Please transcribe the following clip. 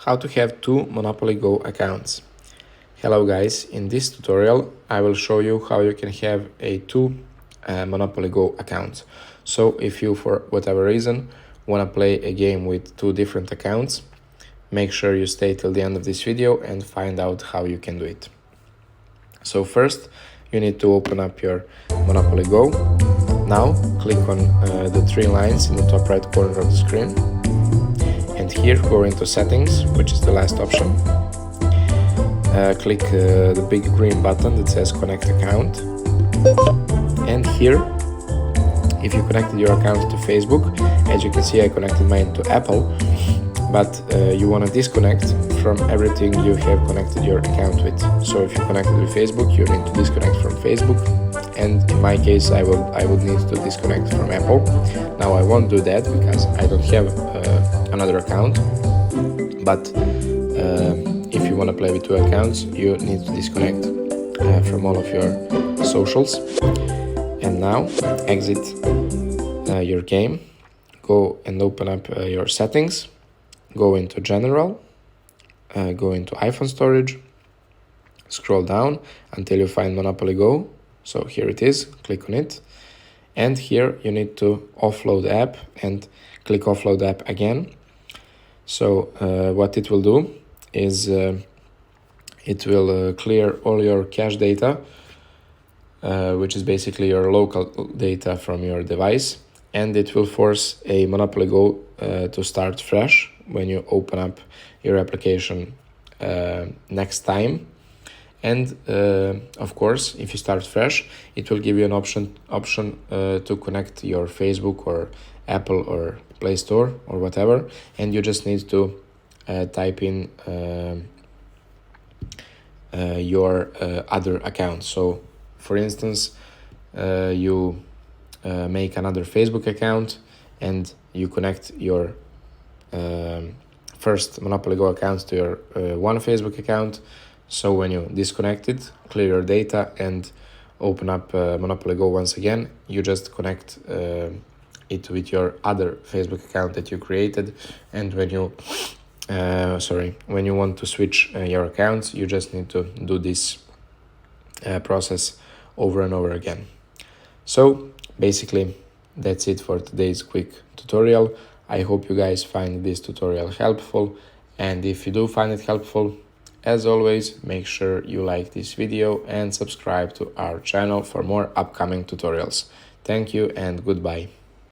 How to have two Monopoly Go accounts. Hello guys, in this tutorial I will show you how you can have two Monopoly Go accounts. So if you for whatever reason want to play a game with two different accounts, make sure you stay till the end of this video and find out how you can do it. So first you need to open up your Monopoly Go. Now click on the three lines in the top right corner of the screen. And here go into settings, which is the last option. Click the big green button that says connect account. And here, if you connected your account to Facebook, as you can see I connected mine to Apple, but you want to disconnect from everything you have connected your account with. So if you connected with Facebook, you need to disconnect from Facebook. And in my case, I would need to disconnect from Apple. Now I won't do that because I don't have another account. But if you want to play with two accounts, you need to disconnect from all of your socials. And now exit your game. Go and open up your settings. Go into General. Go into iPhone storage. Scroll down until you find Monopoly Go. So here it is, click on it. And here you need to offload the app and click offload app again. So what it will do is it will clear all your cache data, which is basically your local data from your device. And it will force a Monopoly Go to start fresh when you open up your application next time. And of course, if you start fresh, it will give you an option to connect your Facebook or Apple or Play Store or whatever, and you just need to type in your other account. So, for instance, you make another Facebook account and you connect your first Monopoly Go account to your one Facebook account. So when you disconnect it, clear your data and open up Monopoly Go once again, you just connect it with your other Facebook account that you created. And when you when you want to switch your accounts, you just need to do this process over and over again. So basically that's it for today's quick tutorial. I hope you guys find this tutorial helpful, and if you do find it helpful, as always, make sure you like this video and subscribe to our channel for more upcoming tutorials. Thank you and goodbye.